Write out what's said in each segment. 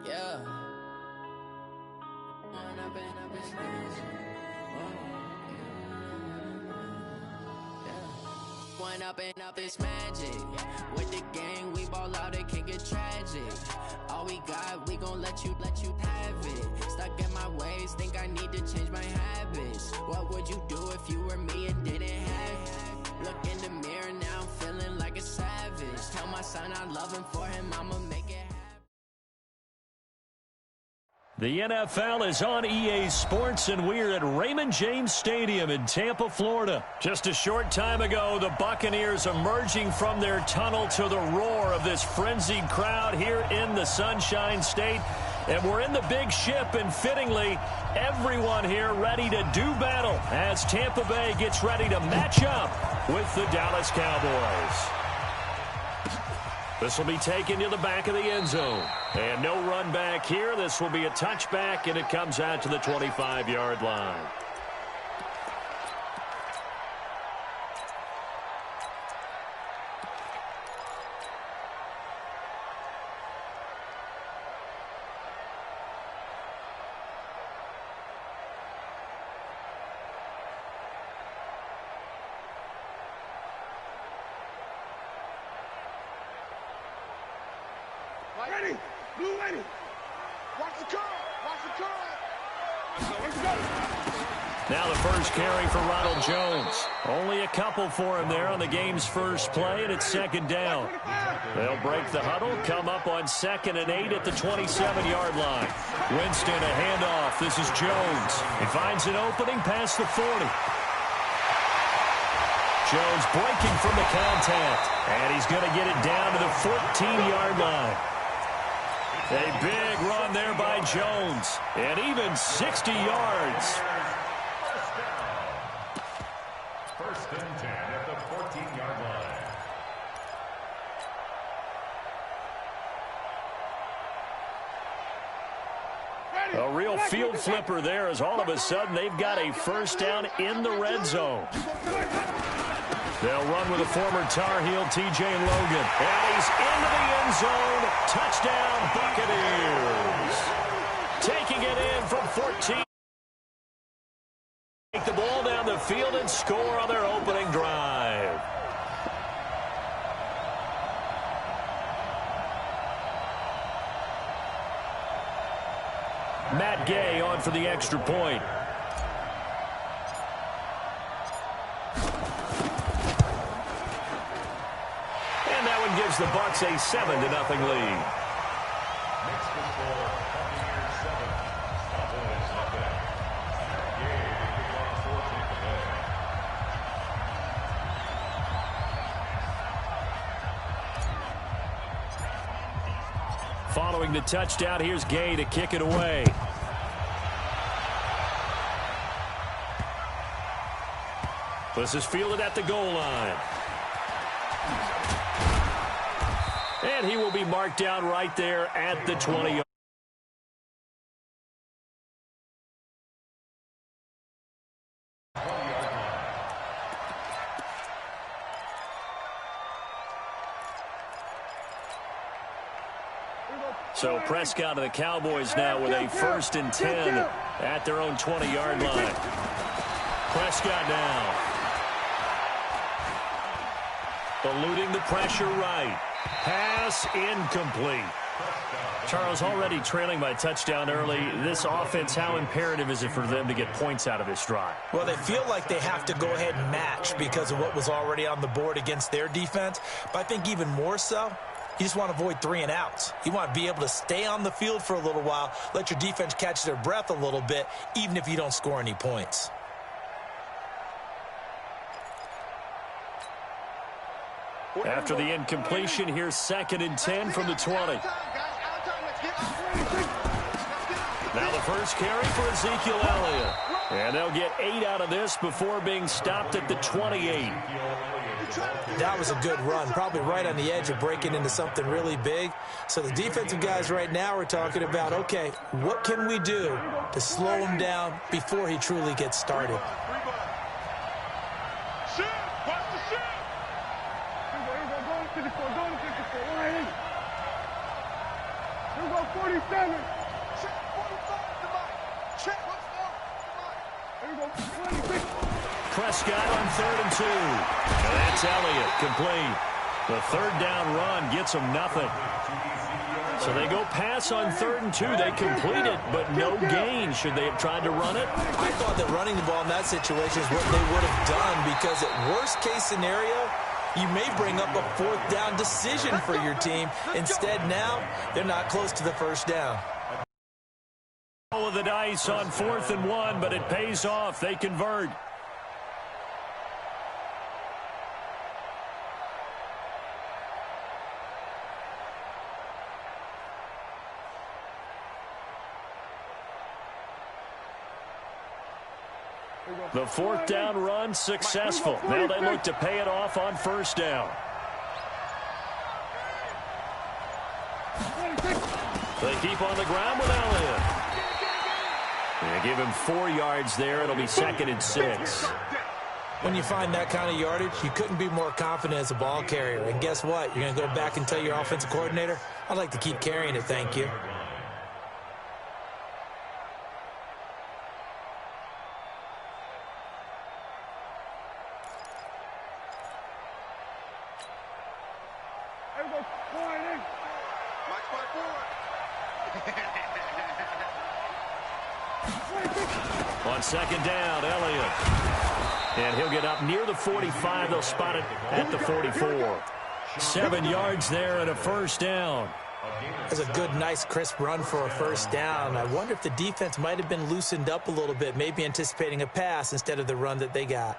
Yeah. One up and up is magic. With the gang, we ball out, it can get tragic. All we got, we gon' let you have it. Stuck in my ways, think I need to change my habits. What would you do if you were me and didn't have it? Look in the mirror, now I'm feeling like a savage. Tell my son I love him, for him I'ma make it happen. The NFL is on EA Sports, and we're at Raymond James Stadium in Tampa, Florida. Just a short time ago, the Buccaneers emerging from their tunnel to the roar of this frenzied crowd here in the Sunshine State. And we're in the big ship, and fittingly, everyone here ready to do battle as Tampa Bay gets ready to match up with the Dallas Cowboys. This will be taken to the back of the end zone. And no run back here. This will be a touchback, and it comes out to the 25-yard line. Ready, blue ready. Watch the curl, watch the curl. Let's go. Now the first carry for Ronald Jones. Only a couple for him there on the game's first play, and it's second down. They'll break the huddle, come up on 2nd and 8 at the 27-yard line. Winston, a handoff. This is Jones. He finds an opening past the 40. Jones breaking from the contact, and he's going to get it down to the 14-yard line. A big run there by Jones, and even 60 yards. First and 10 at the 14-yard line. A real field flipper there, as all of a sudden they've got a first down in the red zone. They'll run with a former Tar Heel, T.J. Logan. And he's into the end zone. Touchdown, Buccaneers. Taking it in from 14. Take the ball down the field and score on their opening drive. Matt Gay on for the extra point. Gives the Bucs a 7-0 lead. Next to score, Buccaneers 7, Cowboys nothing. Gay kickoff 14th ahead. Following the touchdown, here's Gay to kick it away. This is fielded at the goal line. And he will be marked down right there at the 20. So Prescott and the Cowboys now with a 1st and 10 at their own 20-yard line. Prescott now. Eluding the pressure right. Pass incomplete. Charles, already trailing by touchdown early. This offense, how imperative is it for them to get points out of this drive? Well, they feel like they have to go ahead and match because of what was already on the board against their defense. But I think even more so, you just want to avoid 3 and outs. You want to be able to stay on the field for a little while, let your defense catch their breath a little bit, even if you don't score any points. After the incompletion, here's 2nd and 10 from the 20. Now the first carry for Ezekiel Elliott. And they'll get 8 out of this before being stopped at the 28. That was a good run, probably right on the edge of breaking into something really big. So the defensive guys right now are talking about, okay, what can we do to slow him down before he truly gets started? 47. Check 45 to Mike. Check. Let's go. Here we go. 26. Prescott on 3rd and 2. And that's Elliott, complete. The third down run gets them nothing. So they go pass on 3rd and 2. They complete it, but no gain. Should they have tried to run it? I thought that running the ball in that situation is what they would have done, because at worst case scenario, you may bring up a 4th down decision for your team. Instead, now, they're not close to the first down. Roll of the dice on 4th and 1, but it pays off. They convert. The 4th down run successful. Now they look to pay it off on 1st down. They keep on the ground with Elliott. They give him 4 yards there. It'll be 2nd and 6. When you find that kind of yardage, you couldn't be more confident as a ball carrier. And guess what? You're going to go back and tell your offensive coordinator, I'd like to keep carrying it, thank you. On 2nd down, Elliott. And he'll get up near the 45. They'll spot it at the 44. 7 yards there and a 1st down. That's a good, nice, crisp run for a 1st down. I wonder if the defense might have been loosened up a little bit, maybe anticipating a pass instead of the run that they got.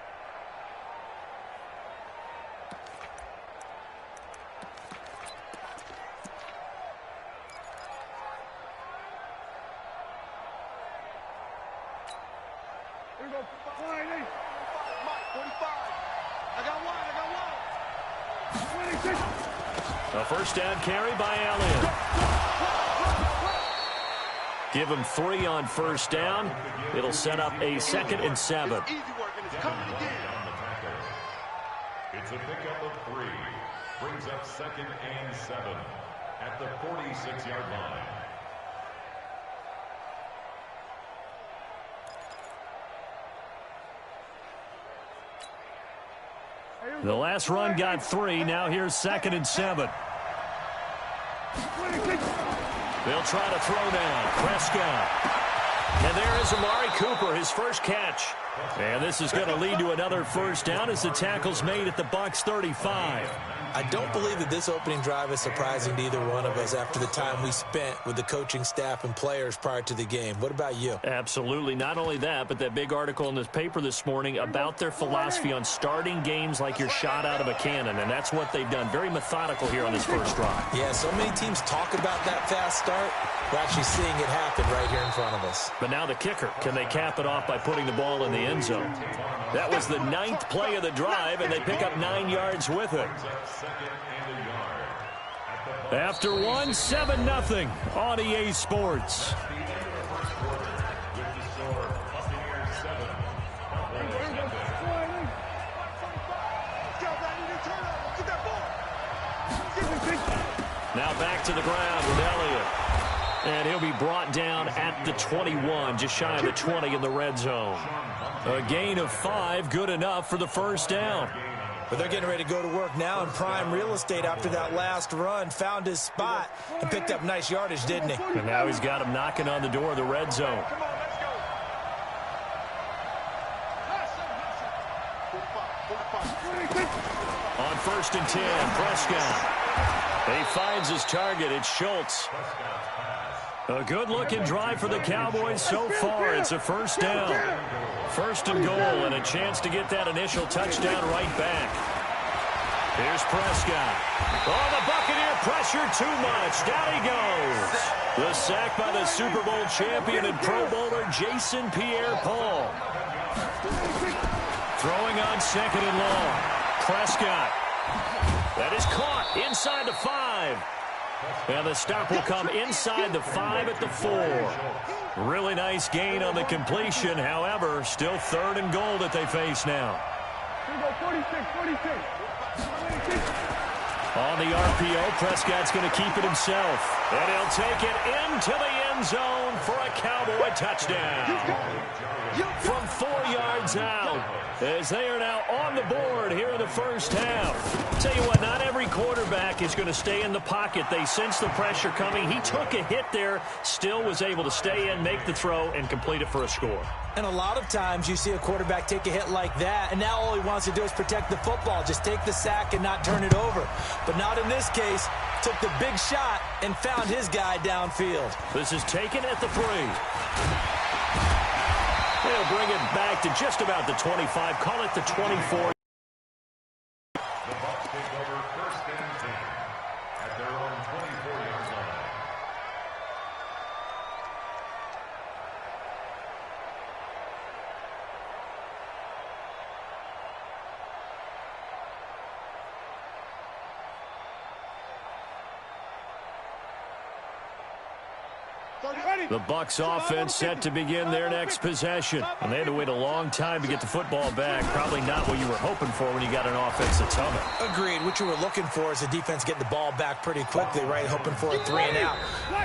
A 1st down carry by Elliott. Give him 3 on 1st down. It'll set up a 2nd and 7. It's a pickup of 3. Brings up 2nd and 7 at the 46-yard line. The last run got 3. Now here's 2nd and 7. They'll try to throw down. Prescott. And there is Amari Cooper, his first catch. And this is going to lead to another 1st down as the tackle's made at the Bucs 35. I don't believe that this opening drive is surprising to either one of us after the time we spent with the coaching staff and players prior to the game. What about you? Absolutely. Not only that, but that big article in this paper this morning about their philosophy on starting games like you're shot out of a cannon, and that's what they've done. Very methodical here on this first drive. Yeah, so many teams talk about that fast start. We're actually seeing it happen right here in front of us. But now the kicker. Can they cap it off by putting the ball in the end zone? That was the 9th play of the drive, and they pick up 9 yards with it. After 1, 7-0 on EA Sports. Now back to the ground with Elliott. And he'll be brought down at the 21, just shy of the 20 in the red zone. A gain of 5, good enough for the 1st down. But they're getting ready to go to work now in prime real estate after that last run. Found his spot and picked up nice yardage, didn't he? And now he's got him knocking on the door of the red zone. On 1st and 10, Prescott. He finds his target. It's Schultz. A good-looking drive for the Cowboys so far. It's a 1st down. 1st and goal, and a chance to get that initial touchdown right back. Here's Prescott. Oh, the Buccaneer pressure too much. Down he goes. The sack by the Super Bowl champion and Pro Bowler Jason Pierre-Paul. Throwing on 2nd and long. Prescott. That is caught inside the 5. And the stop will come inside the 5 at the 4. Really nice gain on the completion. However, still 3rd and goal that they face now. On the RPO, Prescott's going to keep it himself. And he'll take it into the end zone for a Cowboy touchdown. From 4 yards out, as they are now on the board here in the first half. Tell you what, not every quarterback is going to stay in the pocket. They sense the pressure coming. He took a hit there, still was able to stay in, make the throw, and complete it for a score. And a lot of times you see a quarterback take a hit like that, and now all he wants to do is protect the football. Just take the sack and not turn it over. But not in this case. Took the big shot and found his guy downfield. This is taken at the 3. They'll bring it back to just about the 25. Call it the 24. The Bucs take over 1st and 10 at their own 24-yard line. The Bucs offense set to begin their next possession. And they had to wait a long time to get the football back. Probably not what you were hoping for when you got an offense that's humming. Agreed. What you were looking for is the defense getting the ball back pretty quickly, right? Hoping for a 3 and out.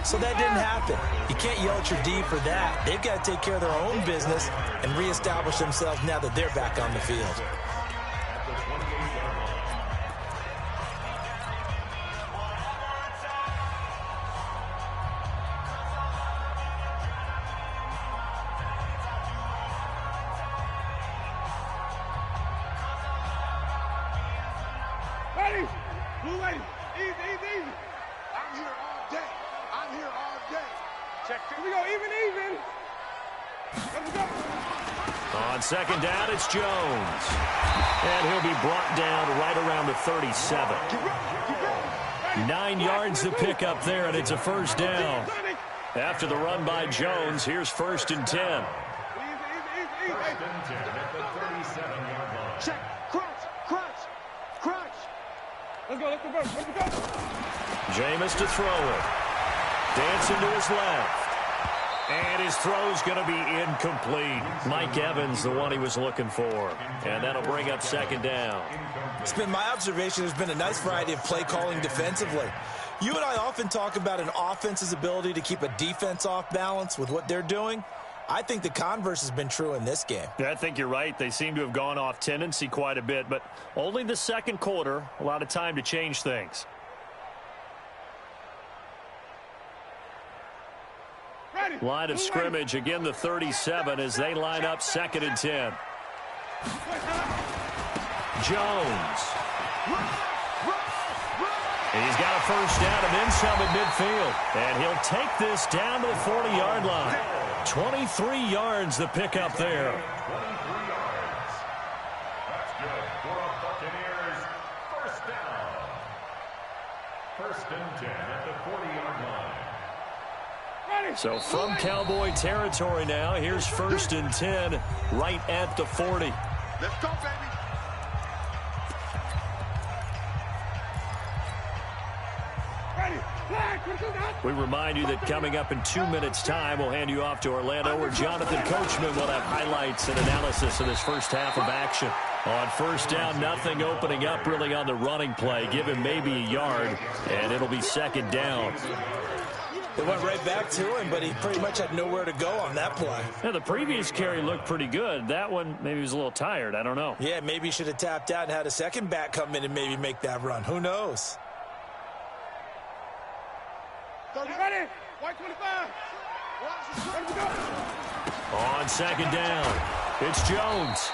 So that didn't happen. You can't yell at your D for that. They've got to take care of their own business and reestablish themselves now that they're back on the field. Blue lady, easy. I'm here all day. Check. Here we go, even. Let's go. On 2nd down, it's Jones. And he'll be brought down right around the 37. 9 yards to pick up there, and it's a 1st down. After the run by Jones, here's 1st and 10. Easy. 1st and 10 at the 37-yard line. Check, crunch. Let's go. Jameis to throw it. Dancing to his left. And his throw's going to be incomplete. Mike Evans, the one he was looking for. And that'll bring up 2nd down. It's been my observation there's been a nice variety of play calling defensively. You and I often talk about an offense's ability to keep a defense off balance with what they're doing. I think the converse has been true in this game. Yeah, I think you're right. They seem to have gone off tendency quite a bit, but only the 2nd quarter, a lot of time to change things. Line of scrimmage, again the 37 as they line up 2nd and 10. Jones. And he's got a 1st down and then some at midfield. And he'll take this down to the 40-yard line. 23 yards the pickup there. 23 yards. That's good for a Buccaneers 1st down. 1st and 10 at the 40-yard line. So from Cowboy territory now, here's 1st and 10 right at the 40. Let's go, baby. We remind you that coming up in 2 minutes' time, we'll hand you off to Orlando, where Jonathan Coachman will have highlights and analysis of this first half of action. On 1st down, nothing opening up really on the running play. Give him maybe a yard, and it'll be 2nd down. They went right back to him, but he pretty much had nowhere to go on that play. Yeah, the previous carry looked pretty good. That one, maybe he was a little tired. I don't know. Yeah, maybe he should have tapped out and had a second back come in and maybe make that run. Who knows? Ready? White 25. On 2nd down, it's Jones.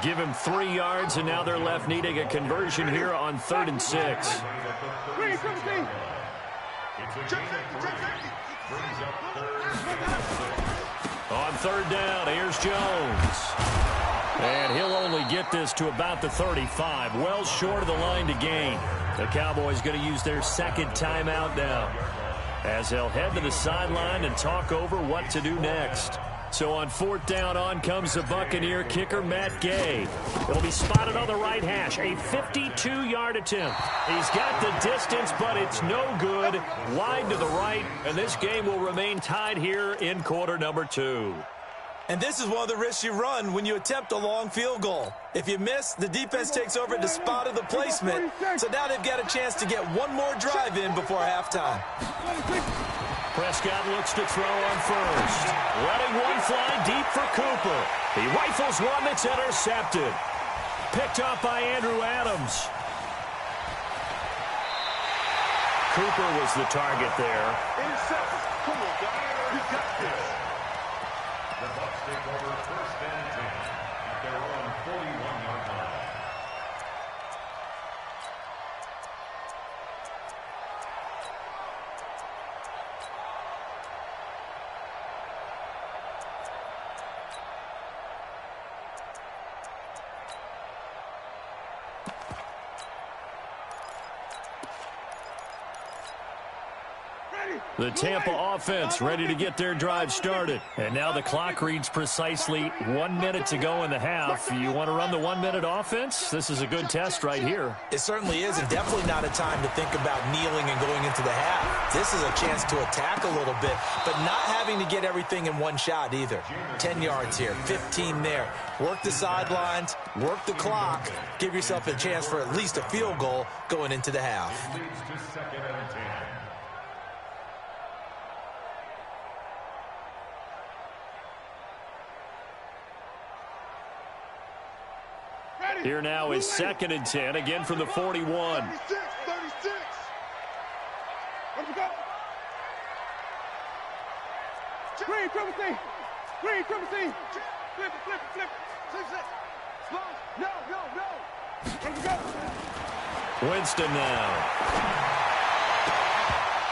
Give him 3 yards, and now they're left needing a conversion here on 3rd and 6. On 3rd down, here's Jones. And he'll only get this to about the 35, well short of the line to gain. The Cowboys going to use their 2nd timeout now, as they'll head to the sideline and talk over what to do next. So on 4th down, on comes the Buccaneer kicker, Matt Gay. It'll be spotted on the right hash, a 52-yard attempt. He's got the distance, but it's no good. Wide to the right, and this game will remain tied here in quarter number 2. And this is one of the risks you run when you attempt a long field goal. If you miss, the defense takes over at the spot of the placement. So now they've got a chance to get one more drive in before halftime. Prescott looks to throw on first. Letting one fly deep for Cooper. He rifles one that's intercepted. Picked up by Andrew Adams. Cooper was the target there. Intercepted. Come on, guys. You got this. The Bucs take over first and 10 at their own 41-yard line. The Tampa offense ready to get their drive started. And now the clock reads precisely 1 minute to go in the half. You want to run the 1 minute offense? This is a good test right here. It certainly is, and definitely not a time to think about kneeling and going into the half. This is a chance to attack a little bit, but not having to get everything in one shot either. 10 yards here, 15 there. Work the sidelines, work the clock, give yourself a chance for at least a field goal going into the half. It leads to second and 10. Here now is second and 10, again from the 41. 36. Let's go. Green, triple C. Green, triple C. Flip it. Slow. No. Let's go. Winston now.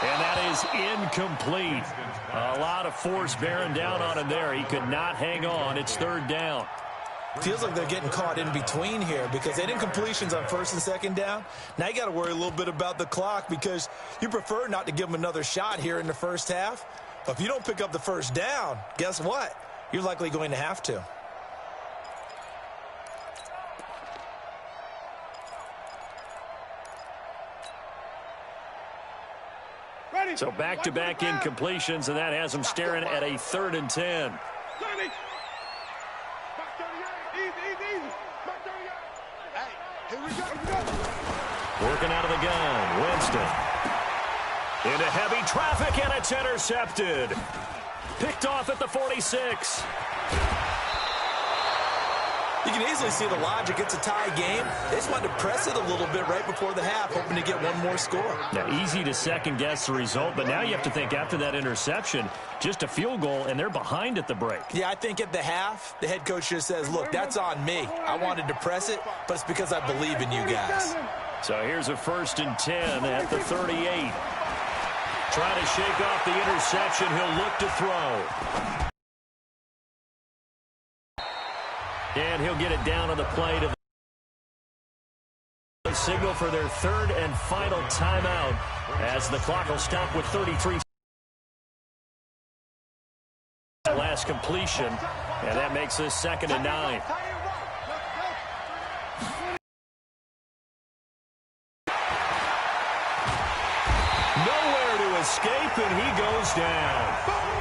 And that is incomplete. A lot of force bearing down on him there. He could not hang on. It's third down. Feels like they're getting caught in between here because they did completions on first and second down. Now you got to worry a little bit about the clock because you prefer not to give them another shot here in the first half. But if you don't pick up the first down, guess what? You're likely going to have to. So back-to-back incompletions, and that has them staring at a third and 10. Working out of the gun, Winston. Into heavy traffic, and it's intercepted. Picked off at the 46. You can easily see the logic. It's a tie game. They just wanted to press it a little bit right before the half, hoping to get one more score. Now, easy to second-guess the result, but now you have to think after that interception, just a field goal, and they're behind at the break. Yeah, I think at the half, the head coach just says, look, that's on me. I wanted to press it, but it's because I believe in you guys. So here's a first and 10 at the 38. Trying to shake off the interception. He'll look to throw. And he'll get it down on the play to the signal for their third and final timeout as the clock will stop with 33. Last completion, and that makes this second and 9. Nowhere to escape, and he goes down.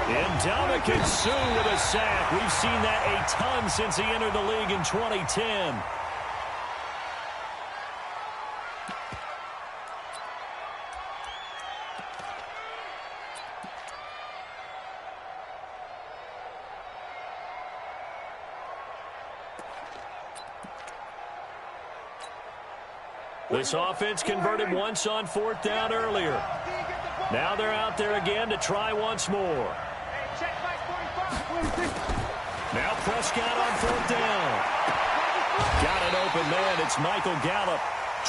And Dominican Sue with a sack. We've seen that a ton since he entered the league in 2010. This offense converted once on fourth down earlier. Now they're out there again to try once more. Now Prescott on fourth down. Got an open man. It's Michael Gallup.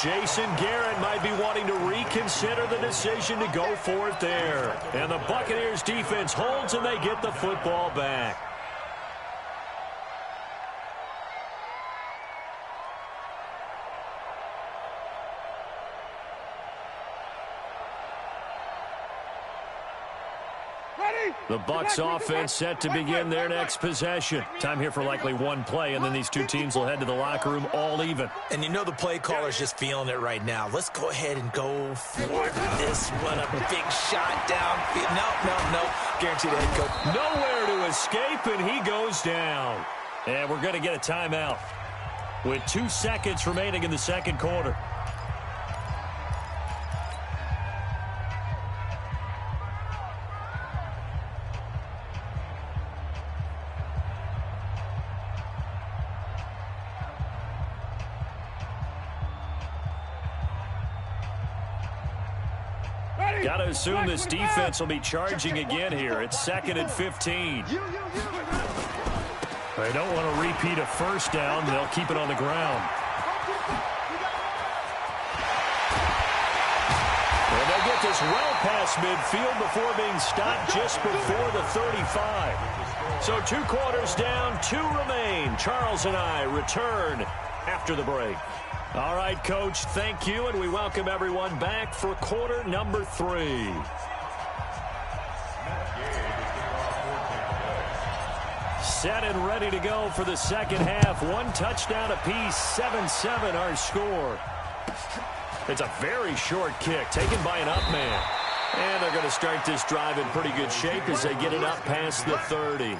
Jason Garrett might be wanting to reconsider the decision to go for it there. And the Buccaneers defense holds and they get the football back. The Bucs offense set to begin their next possession. Time here for likely one play, and then these two teams will head to the locker room all even. And you know the play caller's just feeling it right now. Let's go ahead and go for this one. A big shot downfield. No. Guaranteed head coach. Nowhere to escape, and he goes down. And we're going to get a timeout with 2 seconds remaining in the second quarter. Got to assume this defense will be charging again here. It's 2nd and 15. They don't want to repeat a first down. They'll keep it on the ground. And they'll get this well past midfield before being stopped just before the 35. So 2 quarters down, 2 remain. Charles and I return after the break. All right, Coach, thank you, and we welcome everyone back for quarter number 3. Set and ready to go for the second half. 1 touchdown apiece, 7-7 our score. It's a very short kick taken by an up man. And they're going to start this drive in pretty good shape as they get it up past the 30.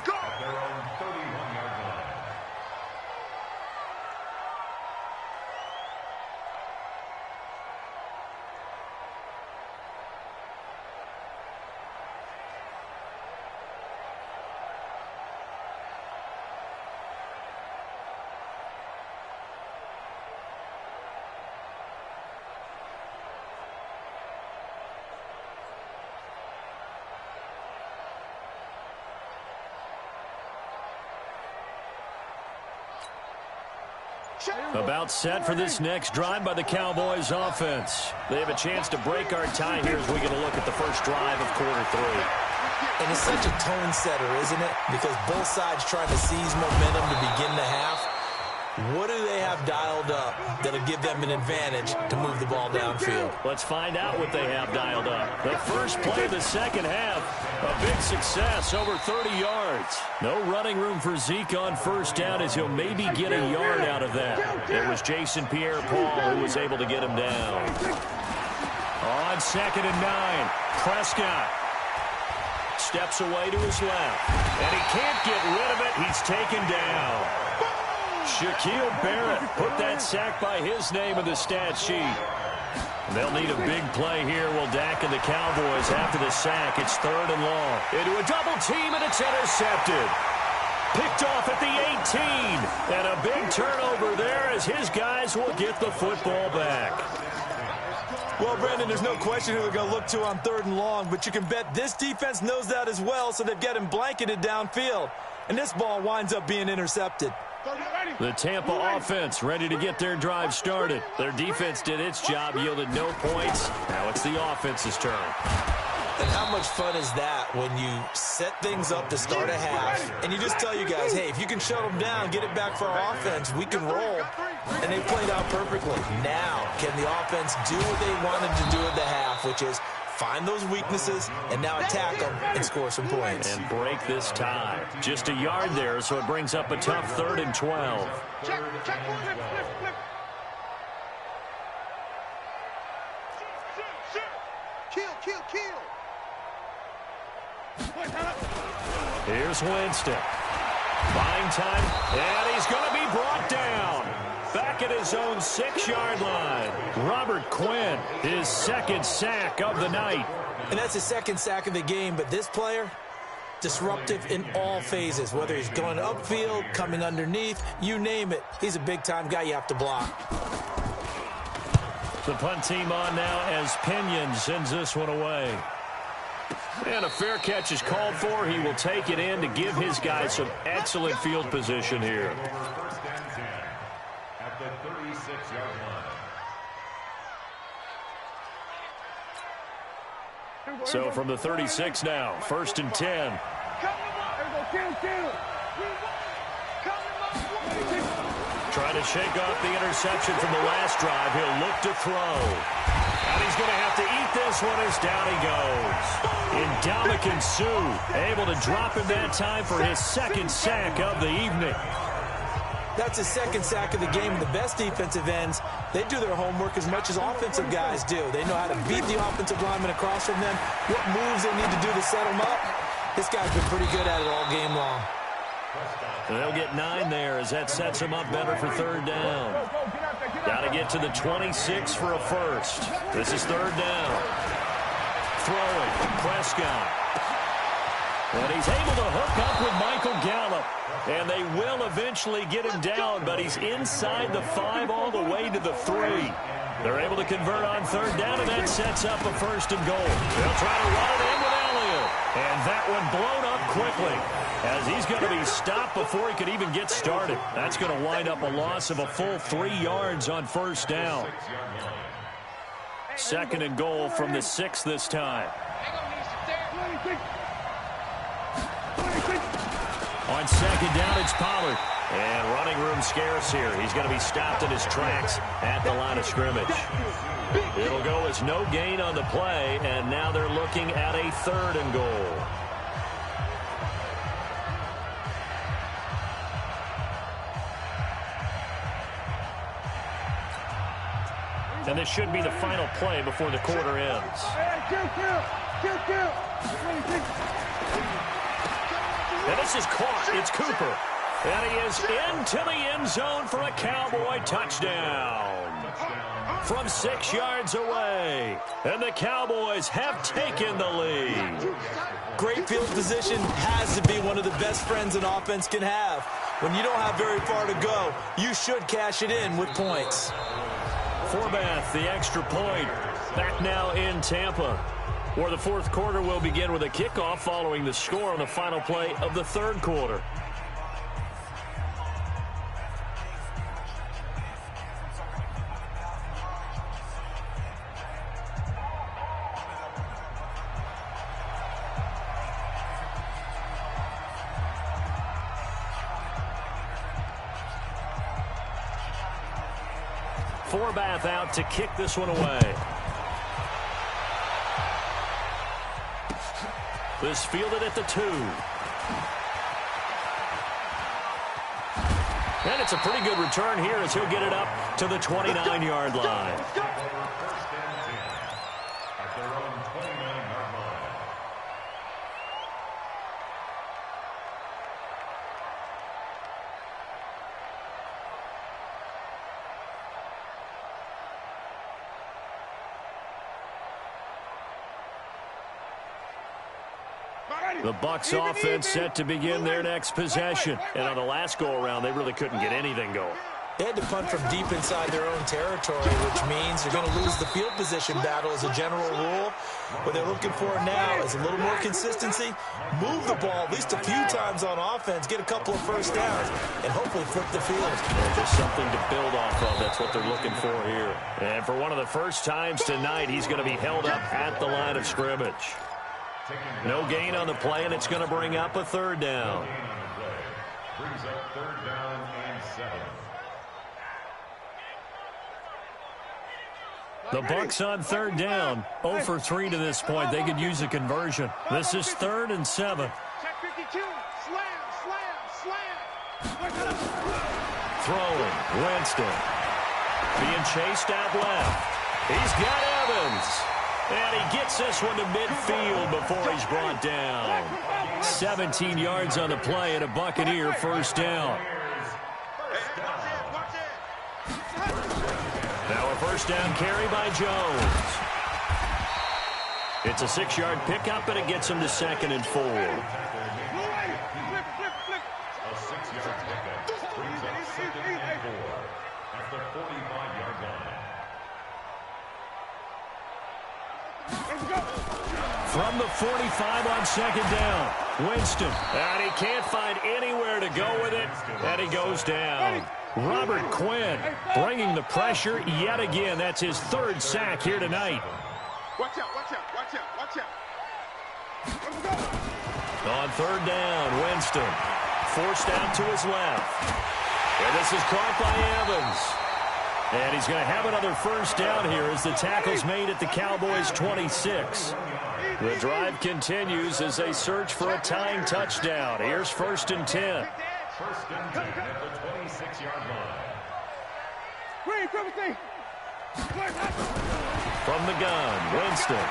About set for this next drive by the Cowboys offense. They have a chance to break our tie here as we get a look at the first drive of quarter 3. And it's such a tone setter, isn't it? Because both sides trying to seize momentum to begin the half. What do they have dialed up that'll give them an advantage to move the ball downfield? Let's find out what they have dialed up. The first play of the second half, a big success, over 30 yards. No running room for Zeke on first down as he'll maybe get a yard out of that. It was Jason Pierre-Paul who was able to get him down. On 2nd and 9, Prescott steps away to his left, and he can't get rid of it. He's taken down. Shaquille Barrett put that sack by his name in the stat sheet. They'll need a big play here. Will Dak and the Cowboys after the sack. It's 3rd and long. Into a double team, and it's intercepted. Picked off at the 18. And a big turnover there as his guys will get the football back. Well, Brandon, there's no question who they're going to look to on 3rd and long, but you can bet this defense knows that as well, so they've got him blanketed downfield. And this ball winds up being intercepted. The Tampa offense ready to get their drive started. Their defense did its job, yielded no points. Now it's the offense's turn. And how much fun is that when you set things up to start a half and you just tell you guys, hey, if you can shut them down, get it back for our offense, we can roll. And they played out perfectly. Now, can the offense do what they wanted to do at the half, which is find those weaknesses and now attack them and score some points. And break this tie. Just a yard there, so it brings up a tough 3rd and 12. Check, Kill. Here's Winston. Buying time, and he's going to be brought down. Back at his own 6-yard line. Robert Quinn, his 2nd sack of the night. And that's his 2nd sack of the game, but this player, disruptive in all phases, whether he's going upfield, coming underneath, you name it. He's a big-time guy you have to block. The punt team on now as Pinion sends this one away. And a fair catch is called for. He will take it in to give his guys some excellent field position here. First and 10 at the 36-yard line. So from the 36 now, 1st and 10. Trying to shake off the interception from the last drive. He'll look to throw. And he's going to have to eat this one as down he goes. Ndamukong Suh able to drop him that time for his second sack of the evening. That's his second sack of the game. And the best defensive ends, they do their homework as much as offensive guys do. They know how to beat the offensive lineman across from them, what moves they need to do to set them up. This guy's been pretty good at it all game long. They'll get 9 there as that sets them up better for third down. Got to get to the 26 for a first. This is third down. Throwing, Prescott. And he's able to hook up with Michael Gallup. And they will eventually get him down, but he's inside the 5 all the way to the 3. They're able to convert on third down, and that sets up a first and goal. They'll try to run it in with Elliott. And that one blown up quickly as he's going to be stopped before he could even get started. That's going to wind up a loss of a full 3 yards on first down. Second and goal from the 6 this time. On second down, it's Pollard. And running room scarce here. He's going to be stopped in his tracks at the line of scrimmage. It'll go as no gain on the play, and now they're looking at a third and goal. And this should be the final play before the quarter ends. And this is caught. It's Cooper. And he is into the end zone for a Cowboy touchdown. From 6 yards away. And the Cowboys have taken the lead. Great field position has to be one of the best friends an offense can have. When you don't have very far to go, you should cash it in with points. Forbath, the extra point. Back now in Tampa, where the fourth quarter will begin with a kickoff following the score on the final play of the third quarter. Forbath out to kick this one away. This fielded at the 2. And it's a pretty good return here as he'll get it up to the 29-yard line. The Bucs offense set to begin their next possession. And on the last go-around, they really couldn't get anything going. They had to punt from deep inside their own territory, which means they're going to lose the field position battle as a general rule. What they're looking for now is a little more consistency, move the ball at least a few times on offense, get a couple of first downs, and hopefully flip the field. And just something to build off of. That's what they're looking for here. And for one of the first times tonight, he's going to be held up at the line of scrimmage. No gain on the play, and it's going to bring up a third down. Brings up third down and 7. The Bucs on third down, 0 for 3 to this point. They could use a conversion. This is 3rd and 7. Check 52. Slam. Throwing, Winston. Being chased out left. He's got Evans. And he gets this one to midfield before he's brought down. 17 yards on the play and a Buccaneer first down. Now a first down carry by Jones. It's a 6-yard pickup, and it gets him to 2nd and 4. A 6-yard pickup brings up 2nd and 4 at the 45-yard line. From the 45 on 2nd down, Winston. And he can't find anywhere to go with it, and he goes down. Robert Quinn bringing the pressure yet again. That's his 3rd sack here tonight. Watch out. On 3rd down, Winston forced out to his left. And this is caught by Evans. And he's going to have another first down here as the tackle's made at the Cowboys' 26. The drive continues as they search for a tying touchdown. Here's 1st and 10. 1st and 10 at the 26-yard line. From the gun, Winston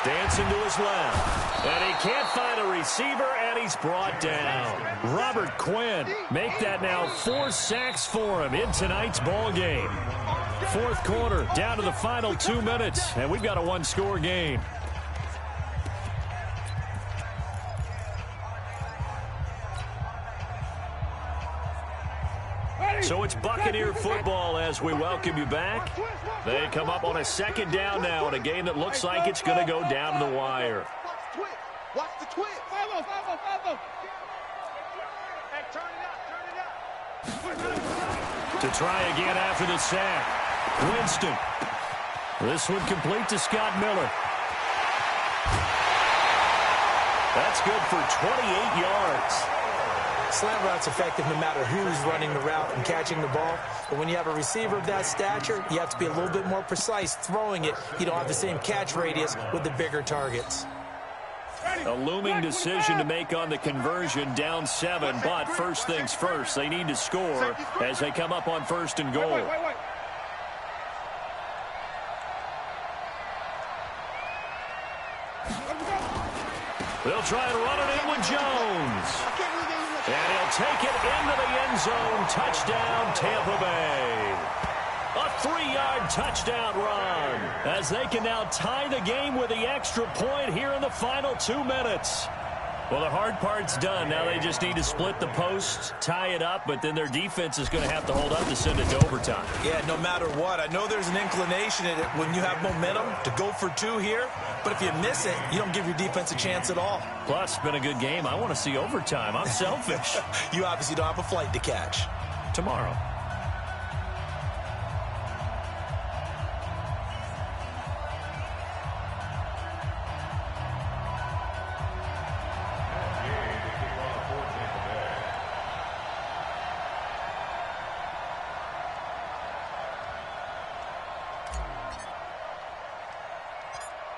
dancing to his left. And he can't find a receiver, and he's brought down. Robert Quinn make that now 4 sacks for him in tonight's ball game. 4th quarter, down to the final 2 minutes, and we've got a 1-score game. So it's Buccaneer football as we welcome you back. They come up on a 2nd down now in a game that looks like it's going to go down to the wire. Watch the twist. Hey, turn it up. To try again after the sack. Winston. This one complete to Scott Miller. That's good for 28 yards. Slant route's effective no matter who's running the route and catching the ball. But when you have a receiver of that stature, you have to be a little bit more precise throwing it. You don't have the same catch radius with the bigger targets. A looming decision to make on the conversion, down 7. But first things first, they need to score as they come up on 1st and goal. They'll try and run it in with Jones. And he'll take it into the end zone. Touchdown, Tampa Bay. A 3-yard touchdown run as they can now tie the game with the extra point here in the final 2 minutes. Well, the hard part's done. Now they just need to split the post, tie it up, but then their defense is going to have to hold up to send it to overtime. Yeah, no matter what. I know there's an inclination in it when you have momentum to go for 2 here, but if you miss it, you don't give your defense a chance at all. Plus, it's been a good game. I want to see overtime. I'm selfish. You obviously don't have a flight to catch. Tomorrow.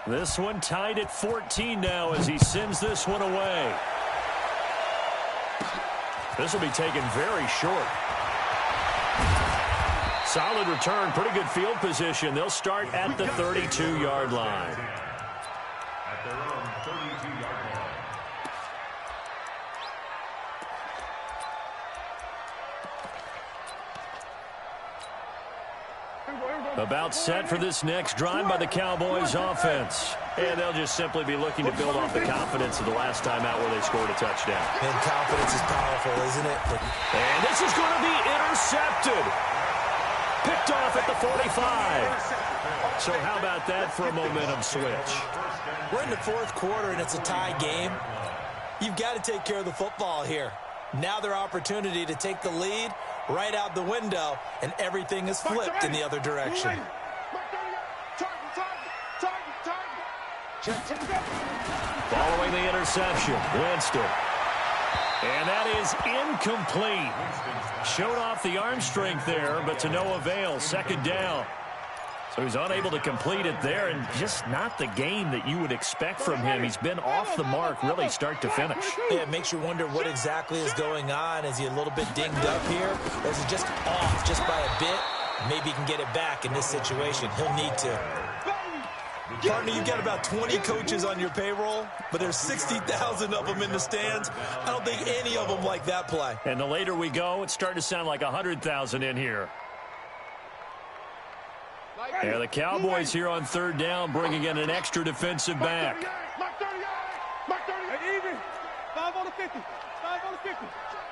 This one tied at 14 now as he sends this one away. This will be taken very short. Solid return, pretty good field position. They'll start at the 32-yard line. At their own 32-yard line. About set for this next drive by the Cowboys offense. And they'll just simply be looking to build off the confidence of the last time out where they scored a touchdown. And confidence is powerful, isn't it? And this is going to be intercepted. Picked off at the 45. So how about that for a momentum switch? We're in the 4th quarter, and it's a tie game. You've got to take care of the football here. Now their opportunity to take the lead right out the window, and everything is flipped in the other direction. Following the interception, Winston. And that is incomplete. Showed off the arm strength there, but to no avail. 2nd down. So he's unable to complete it there, and just not the game that you would expect from him. He's been off the mark really start to finish. Yeah, it makes you wonder what exactly is going on. Is he a little bit dinged up here, or is he just off just by a bit? Maybe he can get it back in this situation. He'll need to. Partner, you've got about 20 coaches on your payroll, but there's 60,000 of them in the stands. I don't think any of them like that play. And the later we go, it's starting to sound like 100,000 in here. Yeah, the Cowboys here on 3rd down, bringing in an extra defensive back. Mark 38. Mark 38. Hey, even. 5 on the 50. 5 on the 50.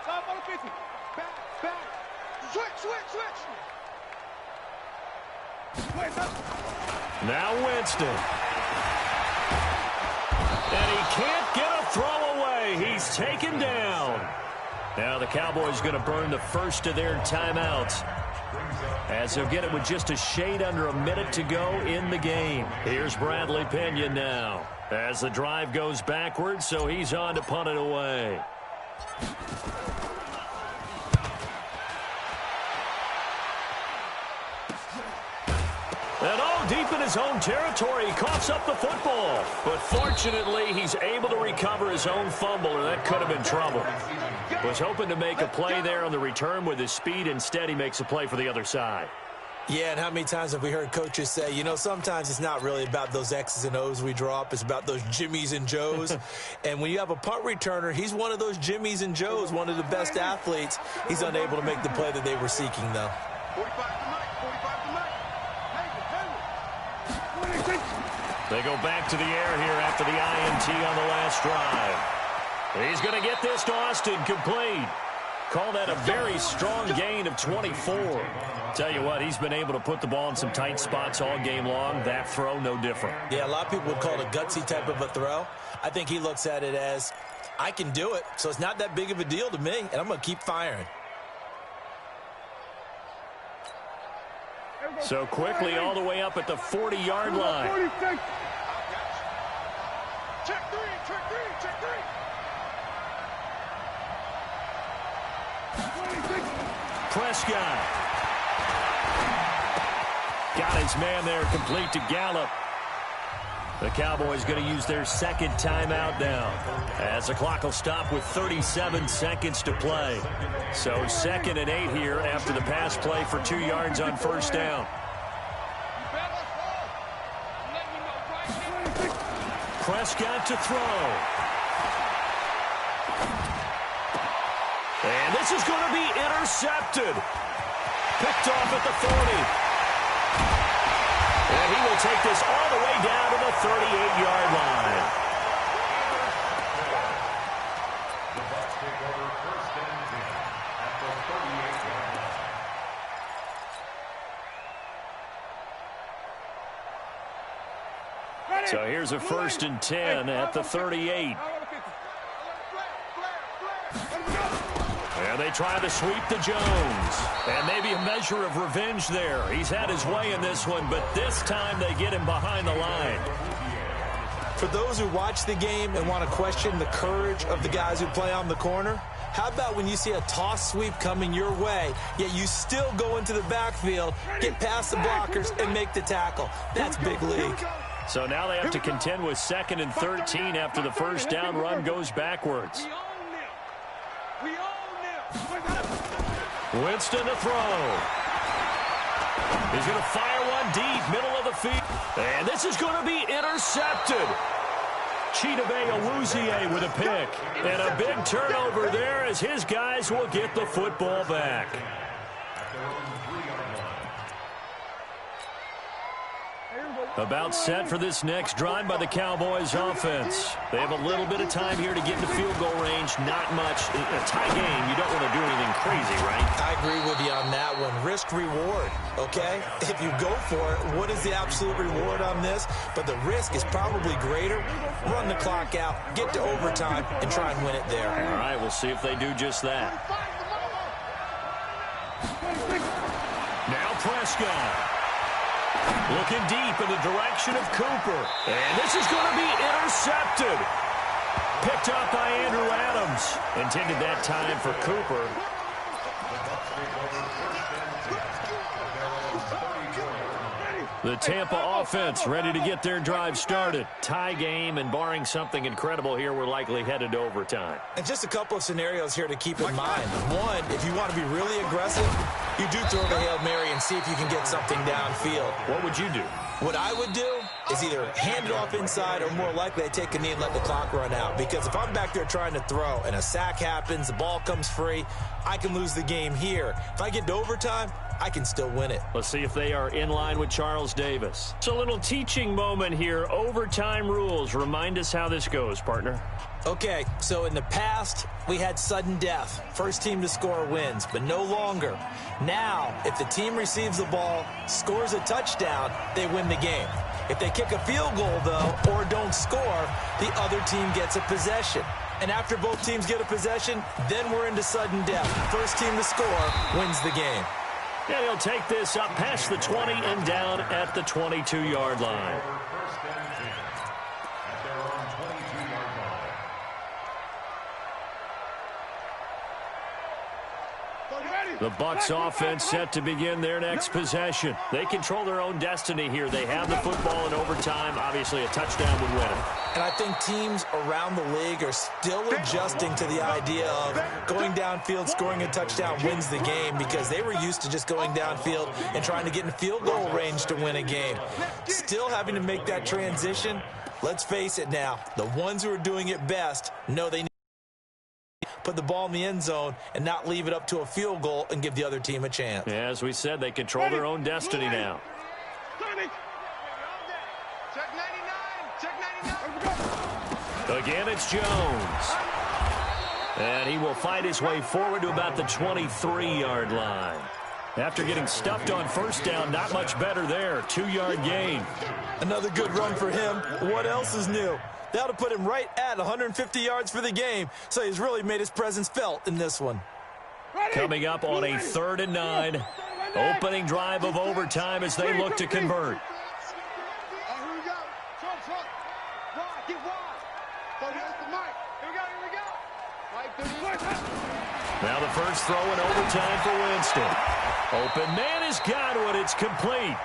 5 on the 50. Back. Switch. Now Winston. And he can't get a throw away. He's taken down. Now the Cowboys going to burn the first of their timeouts, as they'll get it with just a shade under a minute to go in the game. Here's Bradley Pinion now as the drive goes backwards, so he's on to punt it away. And deep in his own territory. He coughs up the football. But fortunately, he's able to recover his own fumble, or that could have been trouble. Was hoping to make a play there on the return with his speed. Instead, he makes a play for the other side. Yeah, and how many times have we heard coaches say, you know, sometimes it's not really about those X's and O's we draw up. It's about those Jimmies and Joes. And when you have a punt returner, he's one of those Jimmies and Joes, one of the best athletes. He's unable to make the play that they were seeking, though. 45 tonight, 45 tonight. They go back to the air here after the INT on the last drive. He's going to get this to Austin complete. Call that a very strong gain of 24. Tell you what, he's been able to put the ball in some tight spots all game long. That throw, no different. Yeah, a lot of people would call it a gutsy type of a throw. I think he looks at it as, I can do it, so it's not that big of a deal to me, and I'm going to keep firing. So quickly all the way up at the 40-yard line. Check three, check three, check three. Prescott. Got his man there complete to Gallup. The Cowboys going to use their second timeout now, as the clock will stop with 37 seconds to play. So 2nd and 8 here after the pass play for 2 yards on first down. Prescott to throw. And this is going to be intercepted. Picked off at the 40. And he will take this all the way down to the 38-yard line. The Bucs take over 1st and 10 at the 38-yard line. So here's a 1st and 10 at the 38. And they try to sweep to Jones. And maybe a measure of revenge there. He's had his way in this one, but this time they get him behind the line. For those who watch the game and want to question the courage of the guys who play on the corner, how about when you see a toss sweep coming your way, yet you still go into the backfield, get past the blockers, and make the tackle? That's big league. So now they have to contend with 2nd and 13 after the first down run goes backwards. Winston to throw. He's going to fire one deep, middle of the field. And this is going to be intercepted. Chidobe Awuzie with a pick. And a big turnover there as his guys will get the football back. About set for this next drive by the Cowboys offense. They have a little bit of time here to get into field goal range. Not much. In a tie game, you don't want to do anything crazy, right? I agree with you on that one. Risk reward, okay? If you go for it, what is the absolute reward on this? But the risk is probably greater. Run the clock out, get to overtime, and try and win it there. All right, we'll see if they do just that. Now Prescott. Looking deep in the direction of Cooper. And this is going to be intercepted. Picked up by Andrew Adams. Intended that time for Cooper. The Tampa offense ready to get their drive started. Tie game, and barring something incredible here, we're likely headed to overtime. And just a couple of scenarios here to keep in mind. One, if you want to be really aggressive, you do throw the Hail Mary and see if you can get something downfield. What would you do? What I would do is either hand it off inside or more likely I take a knee and let the clock run out. Because if I'm back there trying to throw and a sack happens, the ball comes free, I can lose the game here. If I get to overtime, I can still win it. Let's see if they are in line with Charles Davis. It's a little teaching moment here. Overtime rules. Remind us how this goes, partner. Okay, so in the past, we had sudden death. First team to score wins, but no longer. Now, if the team receives the ball, scores a touchdown, they win the game. If they kick a field goal, though, or don't score, the other team gets a possession. And after both teams get a possession, then we're into sudden death. First team to score wins the game. Yeah, he'll take this up past the 20 and down at the 22-yard line. The Bucs offense set to begin their next possession. They control their own destiny here. They have the football in overtime. Obviously, a touchdown would win it. And I think teams around the league are still adjusting to the idea of going downfield, scoring a touchdown wins the game, because they were used to just going downfield and trying to get in field goal range to win a game. Still having to make that transition. Let's face it now, the ones who are doing it best know they need to put the ball in the end zone and not leave it up to a field goal and give the other team a chance. Yeah, as we said, they control their own destiny now. Again, it's Jones. And he will fight his way forward to about the 23-yard line. After getting stuffed on first down, not much better there. 2-yard gain. Another good run for him. What else is new? That'll put him right at 150 yards for the game, so he's really made his presence felt in this one. Coming up on a 3rd and 9. Opening drive of overtime as they look to convert. Now the first throw in overtime for Winston. Open man has got it. It's complete.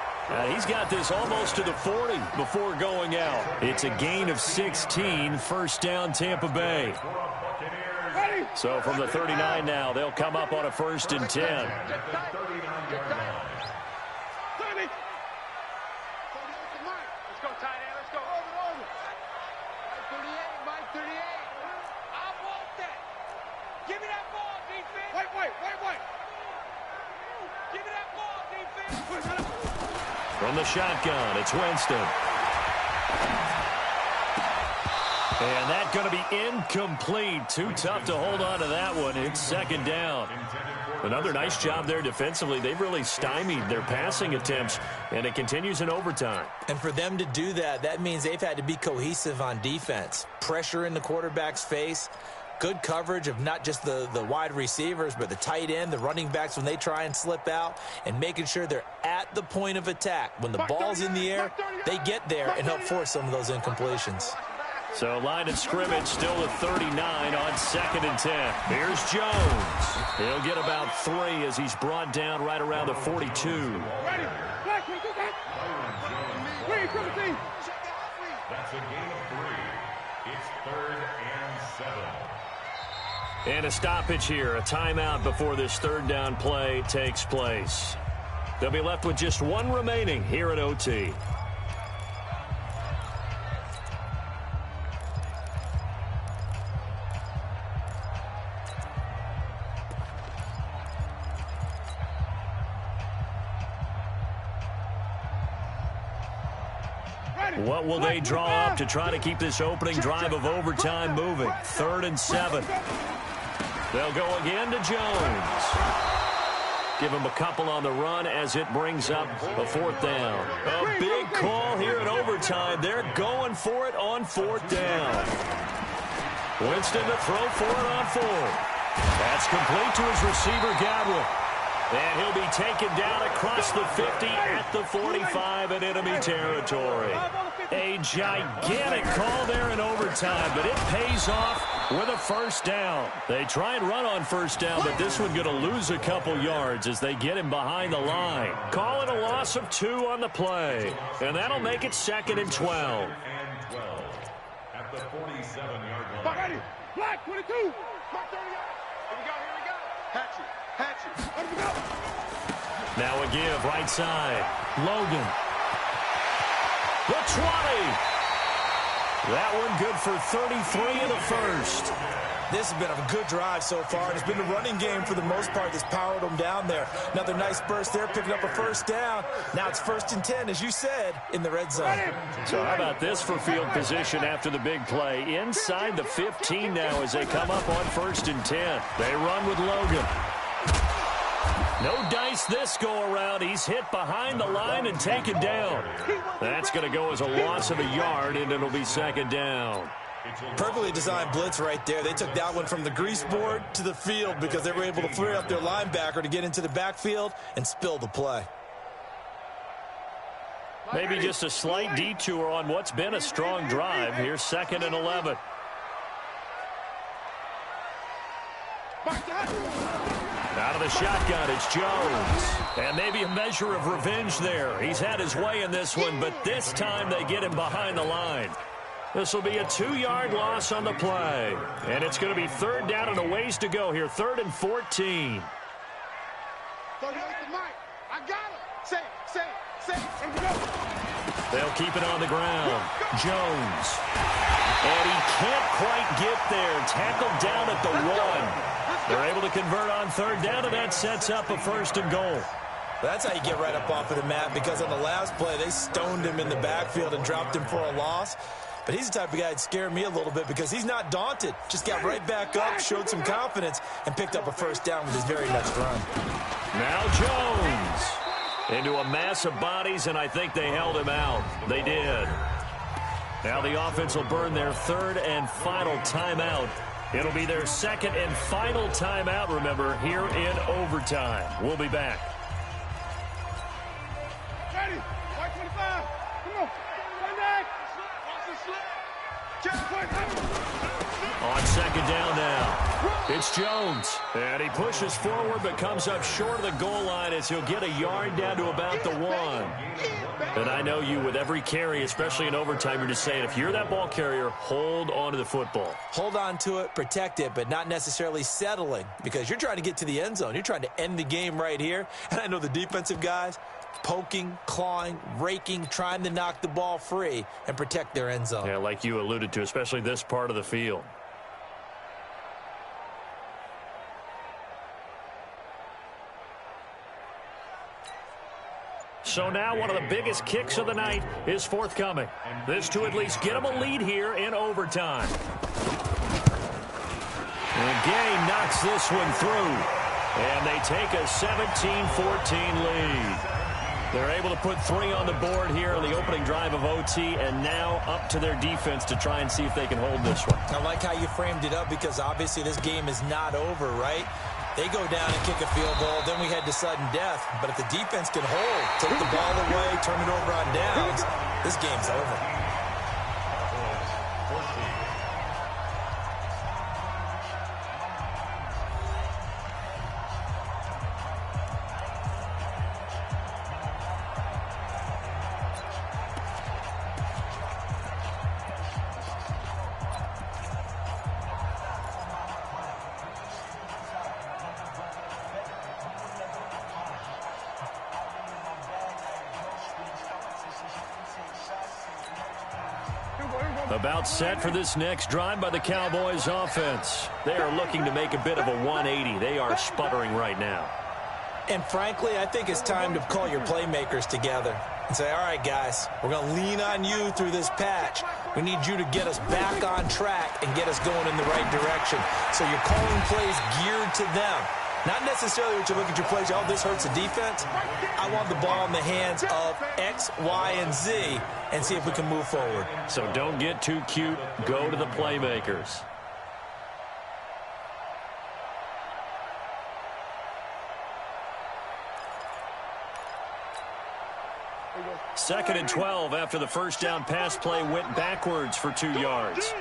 He's got this almost to the 40 before going out. It's a gain of 16. First down, Tampa Bay. So from the 39 now, they'll come up on a 1st and 10. From the shotgun, it's Winston. And that's going to be incomplete. Too tough to hold on to that one. It's 2nd down. Another nice job there defensively. They've really stymied their passing attempts, and it continues in overtime. And for them to do that, that means they've had to be cohesive on defense. Pressure in the quarterback's face. Good coverage of not just the wide receivers, but the tight end, the running backs when they try and slip out, and making sure they're at the point of attack. When the ball's in the air, they get there and help force some of those incompletions. So line of scrimmage still at 39 on 2nd and 10. Here's Jones. He'll get about 3 as he's brought down right around the 42. That's a gain of 3. It's 3rd and 7. And a stoppage here, a timeout before this 3rd down play takes place. They'll be left with just 1 remaining here at OT. What will they draw up to try to keep this opening drive of overtime moving? 3rd and 7. They'll go again to Jones. Give him a couple on the run as it brings up a 4th down. A big call here in overtime. They're going for it on 4th down. Winston to throw for it on 4th. That's complete to his receiver, Godwin. And he'll be taken down across the 50 at the 45 in enemy territory. A gigantic call there in overtime, but it pays off with a 1st down. They try and run on 1st down, but this one going to lose a couple yards as they get him behind the line. Call it a loss of 2 on the play, and that'll make it 2nd and 12. At the 47-yard line. Black 22. Here we go. Hatchet. Let him go. Now a give right side. Logan. The 20. That one good for 33 in the 1st. This has been a good drive so far, and it's been the running game for the most part that's powered them down there. Another nice burst there, picking up a 1st down. Now it's 1st and 10, as you said, in the red zone. So how about this for field position after the big play? Inside the 15 now as they come up on 1st and 10. They run with Logan. No dice this go-around. He's hit behind the line and taken down. That's going to go as a loss of a yard, and it'll be 2nd down. Perfectly designed blitz right there. They took that one from the grease board to the field because they were able to free up their linebacker to get into the backfield and spill the play. Maybe just a slight detour on what's been a strong drive. Here's 2nd and 11. Out of the shotgun, it's Jones. And maybe a measure of revenge there. He's had his way in this one, but this time they get him behind the line. This will be a 2-yard loss on the play. And it's going to be third down and a ways to go here. 3rd and 14. I got it. Say. They'll keep it on the ground. Jones. And he can't quite get there. Tackled down at the 1. They're able to convert on third down, and that sets up a 1st and goal. That's how you get right up off of the mat, because on the last play, they stoned him in the backfield and dropped him for a loss. But he's the type of guy that scared me a little bit because he's not daunted. Just got right back up, showed some confidence, and picked up a 1st down with his very next run. Now Jones into a mass of bodies, and I think they held him out. They did. Now the offense will burn their 3rd and final timeout. It'll be their 2nd and final timeout, remember, here in overtime. We'll be back. Ready. White 25. Come on. One back. On 2nd down now. It's Jones. And he pushes forward but comes up short of the goal line as he'll get a yard down to about the 1. And I know you, with every carry, especially in overtime, you're just saying, if you're that ball carrier, hold on to the football. Hold on to it, protect it, but not necessarily settling, because you're trying to get to the end zone. You're trying to end the game right here. And I know the defensive guys, poking, clawing, raking, trying to knock the ball free and protect their end zone. Yeah, like you alluded to, especially this part of the field. So now one of the biggest kicks of the night is forthcoming. This to at least get them a lead here in overtime. And Gay knocks this one through. And they take a 17-14 lead. They're able to put 3 on the board here on the opening drive of OT, and now up to their defense to try and see if they can hold this one. I like how you framed it up, because obviously this game is not over, right? They go down and kick a field goal, then we head to sudden death. But if the defense can hold, take the ball away, turn it over on downs, this game's over. About set for this next drive by the Cowboys offense. They are looking to make a bit of a 180. They are sputtering right now. And frankly, I think it's time to call your playmakers together and say, all right, guys, we're going to lean on you through this patch. We need you to get us back on track and get us going in the right direction. So you're calling plays geared to them. Not necessarily what you look at your plays, oh, this hurts the defense. I want the ball in the hands of X, Y, and Z and see if we can move forward. So don't get too cute. Go to the playmakers. Second and 12 after the first down pass play went backwards for 2 yards.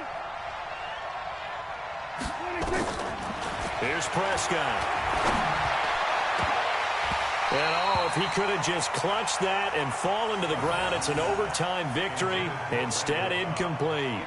Here's Prescott. And, oh, if he could have just clutched that and fallen to the ground, it's an overtime victory. Instead, incomplete.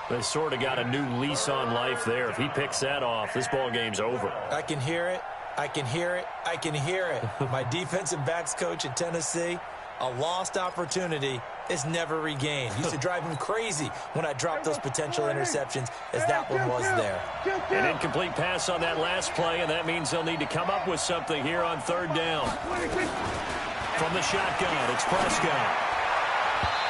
They sort of got a new lease on life there. If he picks that off, this ball game's over. I can hear it. I can hear it. I can hear it. My defensive backs coach at Tennessee, a lost opportunity is never regained. Used to drive him crazy when I dropped those potential interceptions, as that one was there. An incomplete pass on that last play, and that means they'll need to come up with something here on third down. From the shotgun, it's Prescott.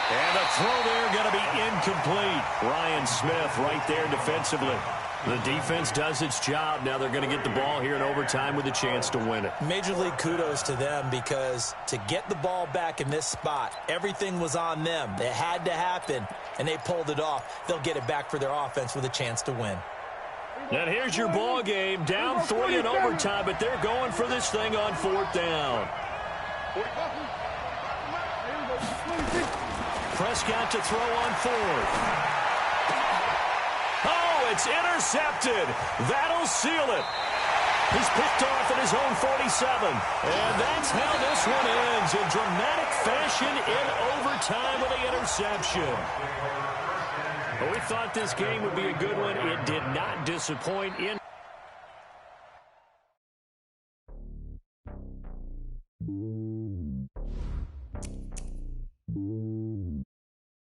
And the throw there going to be incomplete. Ryan Smith right there defensively. The defense does its job. Now they're going to get the ball here in overtime with a chance to win it. Major league kudos to them, because to get the ball back in this spot, everything was on them. It had to happen, and they pulled it off. They'll get it back for their offense with a chance to win. And here's your ball game. Down 3 in overtime, but they're going for this thing on fourth down. Prescott to throw on fourth. Oh, it's intercepted. That'll seal it. He's picked off at his own 47. And that's how this one ends, in dramatic fashion in overtime with the interception. But we thought this game would be a good one. It did not disappoint in